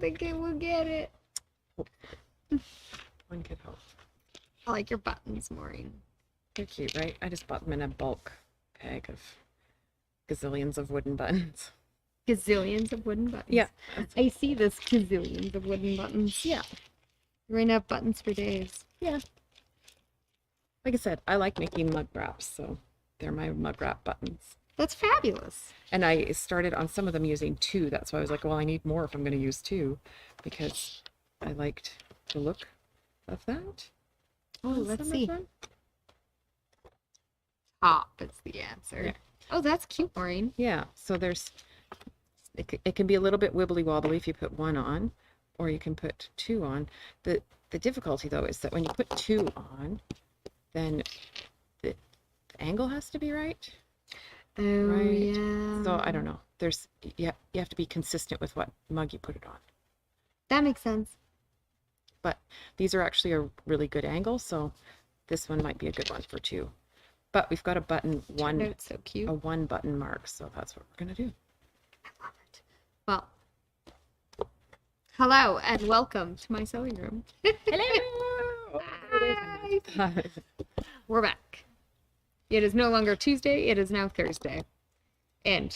think it will get it. One could hope. I like your buttons, Maureen. They're cute, right? I just bought them in a bulk bag of gazillions of wooden buttons. Gazillions of wooden buttons. Yeah. I see this gazillions of wooden buttons. Yeah. We're gonna have buttons for days. Yeah. Like I said, I like making mug wraps, so they're my mug wrap buttons. That's fabulous. And I started on some of them using 2. That's why I was like, well, I need more if I'm going to use 2, because I liked the look of that. Oh, let's see. Top is the answer. Yeah. Oh, that's cute, Maureen. Yeah. So it can be a little bit wibbly wobbly if you put 1 on, or you can put 2 on. The difficulty though is that when you put 2 on, then the angle has to be right. Oh, right? yeah. So I don't know. You have to be consistent with what mug you put it on. That makes sense. But these are actually a really good angle, so this one might be a good one for 2. But we've got a button one, It's so cute. a 1 button mark, so that's what we're gonna do. I love it. Well, hello and welcome to my sewing room. Hello. Hi. We're back. It is no longer Tuesday, it is now Thursday. And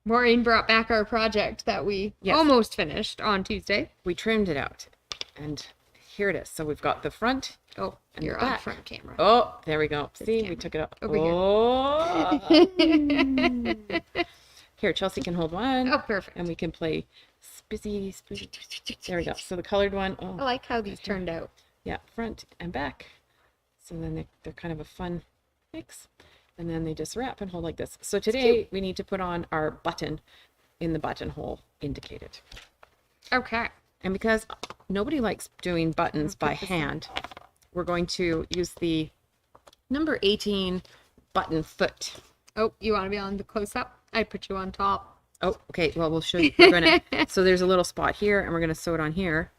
Maureen brought back our project that we almost finished on Tuesday. We trimmed it out, and here it is. So we've got the front. Oh, and you're the on back. front camera. Oh, there we go. See, camera. we took it up. Over here. Here, Chelsea can hold one. Oh, perfect. And we can play spizzy. There we go. So the colored one. Oh, I like how these turned out. yeah, front and back. So then they're kind of a fun mix. And then they just wrap and hold like this. So today we need to put on our button in the buttonhole indicated. Okay. And because nobody likes doing buttons by hand, we're going to use the number 18 button foot. Oh, you want to be on the close-up? I put you on top. Oh, okay. Well, we'll show you. We're gonna, so there's a little spot here, and we're going to sew it on here.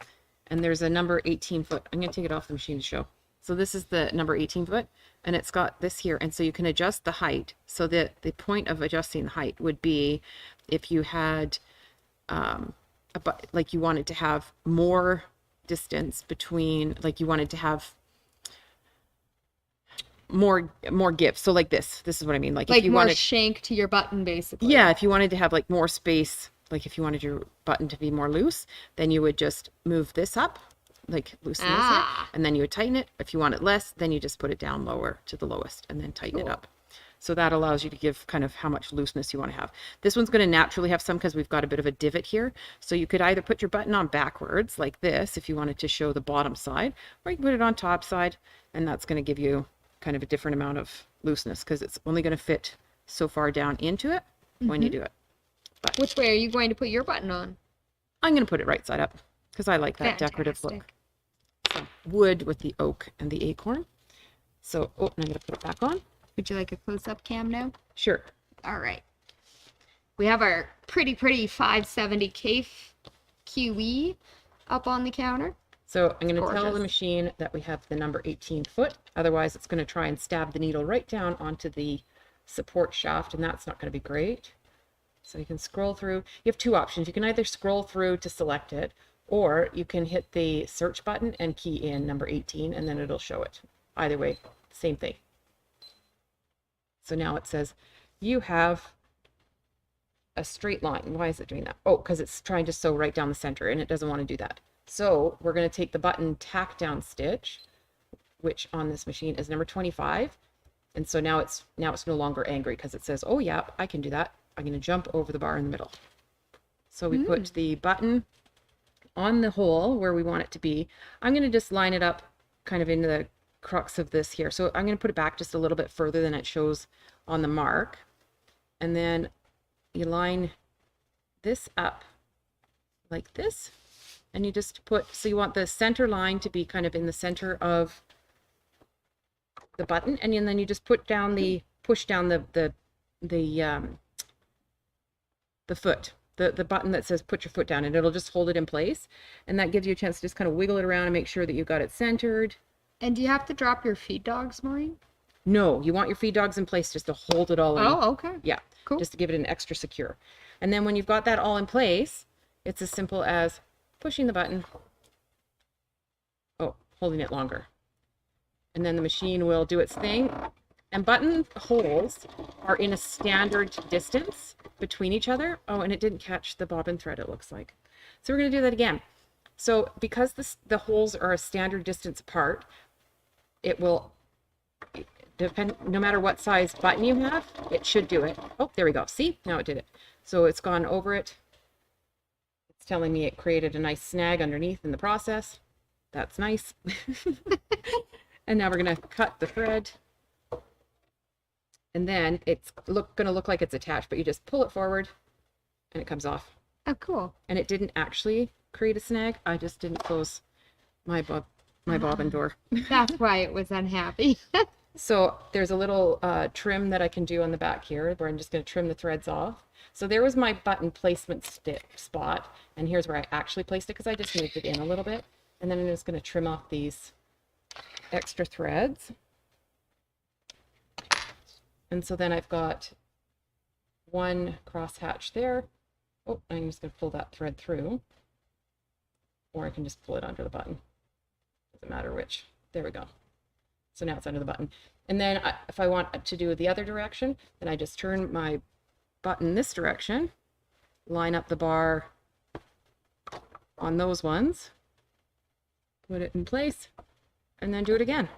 And there's a number 18 foot. I'm going to take it off the machine to show. So this is the number 18 foot, and it's got this here. And so you can adjust the height. So the point of adjusting the height would be if you had, like you wanted to have more distance between, like you wanted to have more give. So like this is what I mean. Like if you more wanted shank to your button, basically. Yeah, if you wanted to have like more space, like if you wanted your button to be more loose, then you would just move this up, like loosen this up, and then you would tighten it. If you want it less, then you just put it down lower to the lowest and then tighten it up. So that allows you to give kind of how much looseness you want to have. This one's going to naturally have some because we've got a bit of a divot here. So you could either put your button on backwards like this if you wanted to show the bottom side, or you can put it on top side, and that's going to give you kind of a different amount of looseness because it's only going to fit so far down into it when you do it. But which way are you going to put your button on? I'm going to put it right side up because I like that decorative look. So wood with the oak and the acorn. So, and I'm going to put it back on. Would you like a close-up cam now? Sure. All right. We have our pretty 570 Kaffe QE up on the counter. So I'm going to tell the machine that we have the number 18 foot. Otherwise, it's going to try and stab the needle right down onto the support shaft, and that's not going to be great. So you can scroll through. You have 2 options. You can either scroll through to select it, or you can hit the search button and key in number 18, and then it'll show it. Either way, same thing. So now it says you have a straight line. Why is it doing that? Oh, because it's trying to sew right down the center, and it doesn't want to do that. So we're going to take the button tack down stitch, which on this machine is number 25. And so now it's no longer angry because it says, oh yeah, I can do that. I'm going to jump over the bar in the middle. So we put the button on the hole where we want it to be. I'm going to just line it up kind of into the crux of this here. So I'm going to put it back just a little bit further than it shows on the mark. And then you line this up like this. And you just put, so you want the center line to be kind of in the center of the button, and then you just put down push down the foot, the button that says put your foot down, and it'll just hold it in place. And that gives you a chance to just kind of wiggle it around and make sure that you've got it centered. And do you have to drop your feed dogs, Maureen? No, you want your feed dogs in place just to hold it all in. Oh, okay. Yeah, cool. Just to give it an extra secure. And then when you've got that all in place, it's as simple as pushing the button. Oh, holding it longer. And then the machine will do its thing. And button holes are in a standard distance between each other. Oh, and it didn't catch the bobbin thread, it looks like. So we're going to do that again. So because the holes are a standard distance apart, it will depend, no matter what size button you have, it should do it. Oh, there we go. See, now it did it. So it's gone over it. It's telling me it created a nice snag underneath in the process. That's nice. And now we're going to cut the thread. And then it's going to look like it's attached, but you just pull it forward and it comes off. Oh, cool. And it didn't actually create a snag. I just didn't close my bobbin door. That's why it was unhappy. So there's a little trim that I can do on the back here where I'm just going to trim the threads off. So there was my button placement spot. And here's where I actually placed it because I just moved it in a little bit. And then I'm just going to trim off these extra threads. And so then I've got one cross hatch there. Oh, I'm just going to pull that thread through. Or I can just pull it under the button. Doesn't matter which. There we go. So now it's under the button. And then if I want to do the other direction, then I just turn my button this direction, line up the bar on those ones, put it in place, and then do it again.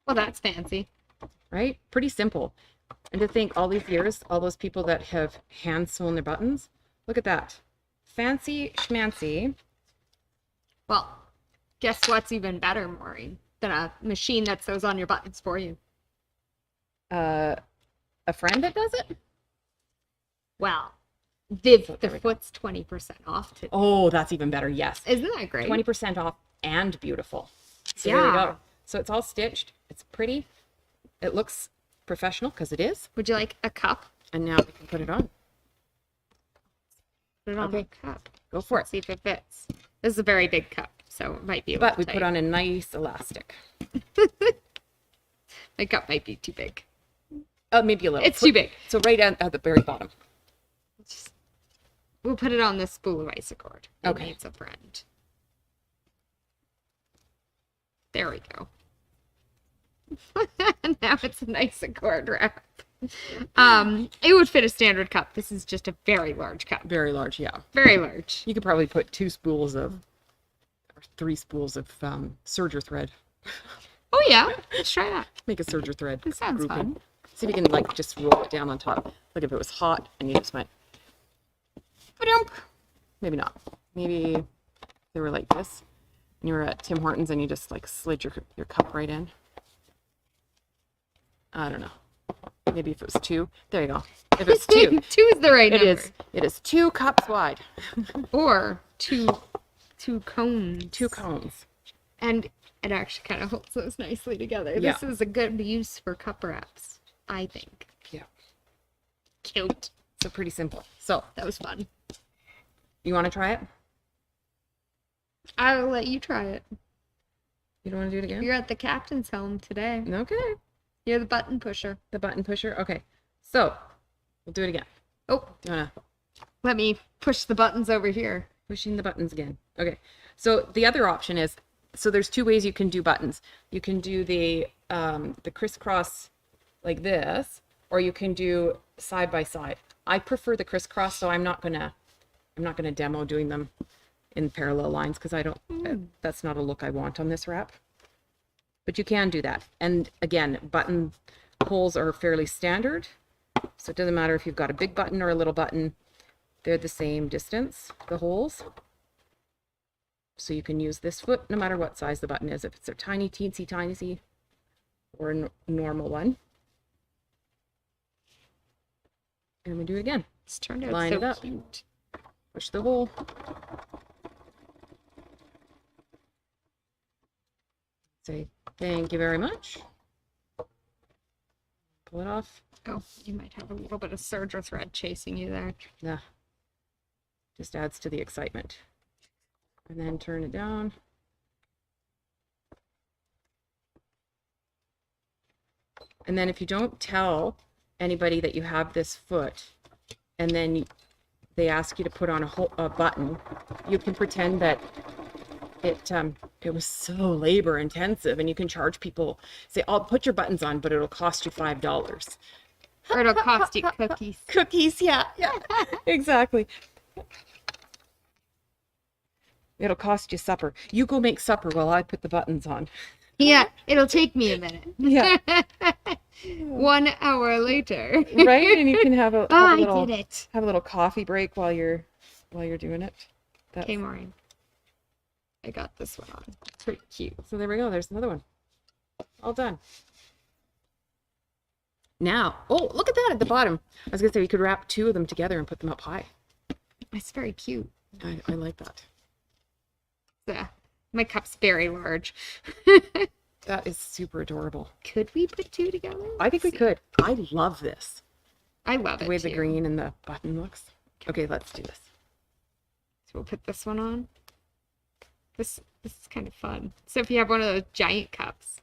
Well, that's fancy. Right? Pretty simple. And to think all these years, all those people that have hand sewn their buttons, look at that. Fancy schmancy. Well, guess what's even better, Maureen, than a machine that sews on your buttons for you? A friend that does it? Well, the Foot's 20% off today. Oh, that's even better. Yes. Isn't that great? 20% off and beautiful. So yeah. There you go. So it's all stitched. It's pretty. It looks professional because it is. Would you like a cup? And now we can put it on. Put it on the cup. Go for it. See if it fits. This is a very big cup, so it might be a But little we tight. put on a nice elastic. My cup might be too big. Oh, maybe a little. It's too big. So right at the very bottom. We'll put it on this spool of ice cord. Okay. It's a friend. There we go. Now it's a nice cord wrap. It would fit a standard cup. This is just a very large cup. Very large, yeah. Very large. You could probably put 2 spools of, or 3 spools of serger thread. Oh yeah, let's try that. Make a serger thread. That sounds grouping. fun. See if you can like just roll it down on top. Like if it was hot and you just went, ba-dunk. Maybe not. Maybe they were like this and you were at Tim Hortons and you just like slid your cup right in. I don't know. Maybe if it was 2. There you go. If it's 2. 2 is the right number. It is 2 cups wide. Or two cones. 2 cones. And it actually kind of holds those nicely together. Yeah. This is a good use for cup wraps, I think. Yeah. Cute. So pretty simple. So That was fun. you want to try it? I'll let you try it. You don't want to do it again? You're at the captain's helm today. Okay. You're the button pusher. The button pusher. Okay. So we'll do it again. Oh, Do you want to let me push the buttons over here. pushing the buttons again? Okay. So the other option is, so there's 2 ways you can do buttons. You can do the crisscross like this, or you can do side by side. I prefer the crisscross, so I'm not gonna demo doing them in parallel lines because I don't. That's not a look I want on this wrap. But you can do that. And again, button holes are fairly standard, so it doesn't matter if you've got a big button or a little button. They're the same distance, the holes. So you can use this foot no matter what size the button is, if it's a tiny, teensy, tiny, or a normal one. And we do it again. It's turned out Line so it up. cute. Push the hole. Say thank you very much. Pull it off. Oh, you might have a little bit of serger thread chasing you there. Yeah. Just adds to the excitement. And then turn it down. And then if you don't tell anybody that you have this foot, and then they ask you to put on a button, you can pretend that it was so labor intensive, and you can charge people, say, I'll put your buttons on, but it'll cost you $5. Or it'll cost you cookies. Cookies, yeah, exactly. It'll cost you supper. You go make supper while I put the buttons on. Yeah, it'll take me a minute. Yeah. 1 hour later. Right? And you can have a I little, did it. have a little coffee break while you're doing it. Okay, Maureen. I got this one on. It's pretty cute. So there we go. There's another one. All done. Now, oh, look at that at the bottom. I was going to say we could wrap 2 of them together and put them up high. It's very cute. I like that. Yeah. My cup's very large. That is super adorable. Could we put 2 together? I think we could. I love this. I love it The way too. the green and the button looks. Okay, let's do this. So we'll put this one on. This is kind of fun. So if you have one of those giant cups.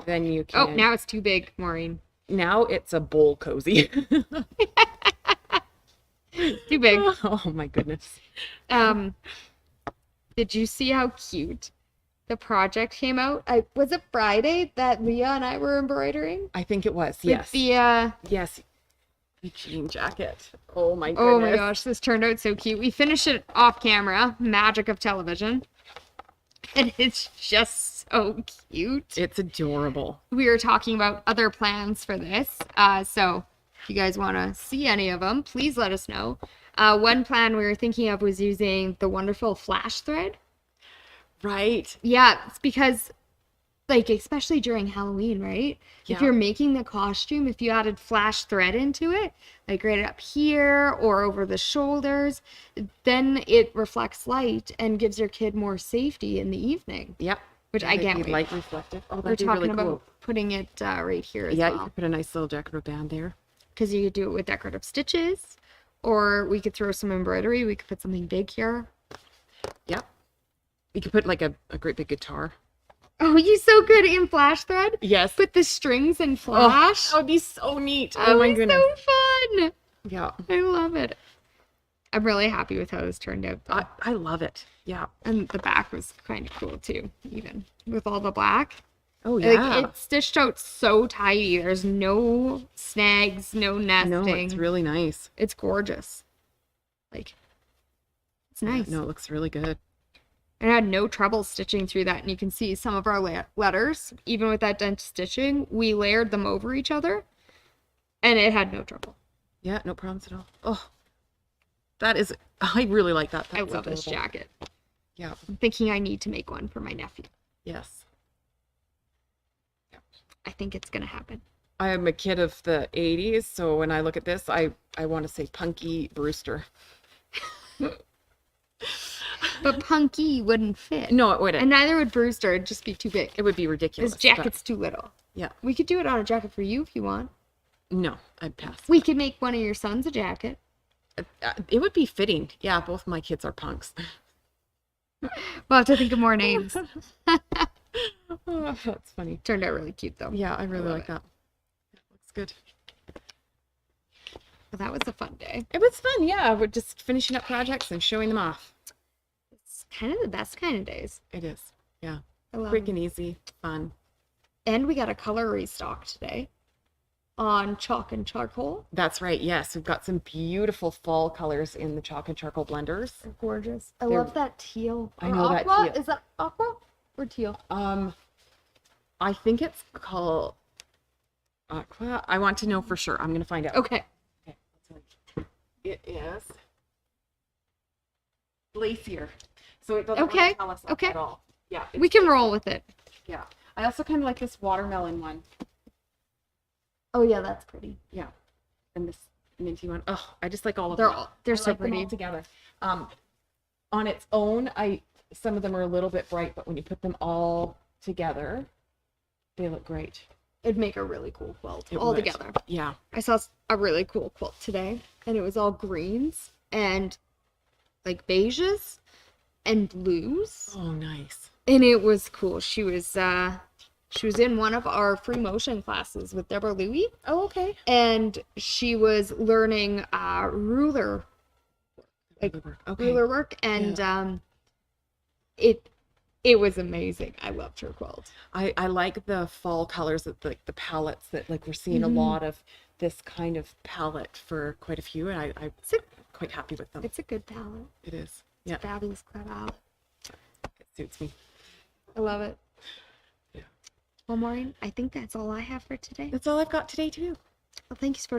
Then you can... Oh, now it's too big, Maureen. Now it's a bowl cozy. Too big. Oh my goodness. Did you see how cute the project came out? Was it Friday that Leah and I were embroidering? I think it was, With yes. Yes. The jean jacket. Oh my goodness. Oh my gosh, this turned out so cute. We finished it off camera, magic of television. And it's just so cute. It's adorable. We were talking about other plans for this. So if you guys want to see any of them, please let us know. One plan we were thinking of was using the wonderful flash thread. Right. Yeah, it's because, like, especially during Halloween, right? Yeah. If you're making the costume, if you added flash thread into it, like right up here or over the shoulders, then it reflects light and gives your kid more safety in the evening. Yep. Which I can't wait. Light reflective. Oh, We're that'd be talking really about cool. putting it right here as Yeah, you well. could put a nice little decorative band there. Because you could do it with decorative stitches, or we could throw some embroidery. We could put something big here. Yep. You could put like a great big guitar. Oh, you're so good in flash thread. Yes. With the strings and Oh, flash. that would be so neat. That Oh my was goodness. so fun. Yeah. I love it. I'm really happy with how this turned out, though. I love it. Yeah. And the back was kind of cool too, even with all the black. Oh yeah. Like, it's stitched out so tidy. There's no snags, no nesting. No, it's really nice. It's gorgeous. Like, it's nice. Yeah, no, it looks really good. And I had no trouble stitching through that. And you can see some of our letters, even with that dent stitching, we layered them over each other. And it had no trouble. Yeah, no problems at all. Oh, that is, I really like that. I That's love this adorable. jacket. Yeah. I'm thinking I need to make one for my nephew. Yes. I think it's going to happen. I am a kid of the 80s, so when I look at this, I want to say Punky Brewster. But Punky wouldn't fit. No, it wouldn't. And neither would Brewster. It'd just be too big. It would be ridiculous. His jacket's too little. Yeah. We could do it on a jacket for you if you want. No, I'd pass. We could make one of your sons a jacket. It would be fitting. Yeah, both my kids are punks. We'll have to think of more names. Oh, that's funny. Turned out really cute, though. Yeah, I really love like it. that. It looks good. But that was a fun day. It was fun, yeah. We're just finishing up projects and showing them off. It's kind of the best kind of days. It is. Yeah. I love Quick it. and easy. Fun. And we got a color restock today on chalk and charcoal. That's right. Yes, we've got some beautiful fall colors in the chalk and charcoal blenders. They're gorgeous. I They're- love that teal. I Or know that aqua? teal. Is that aqua or teal? I think it's called aqua. I want to know for sure. I'm gonna find out. Okay. Okay. It is glacier. So it doesn't Okay, really tell us okay. at all. Yeah. We can roll with it. Yeah. I also kind of like this watermelon one. Oh, yeah, that's pretty. Yeah. And this minty one. Oh, I just like all of They're them. all, they're I so like them pretty. all together. On its own, some of them are a little bit bright, but when you put them all together, they look great. It'd make a really cool quilt It all would. together. Yeah. I saw a really cool quilt today, and it was all greens and like beiges and blues, Oh, nice. and it was cool. She She was in one of our free motion classes with Deborah Louie. Oh, okay. And she was learning ruler work, and it was amazing. I loved her quilt. I like the fall colors, that the palettes that like we're seeing a lot of this kind of palette for quite a few, and I'm quite happy with them. It's a good palette. It is. It's a fabulous palette. It suits me. I love it. Yeah. Well, Maureen, I think that's all I have for today. That's all I've got today too. Well, thanks for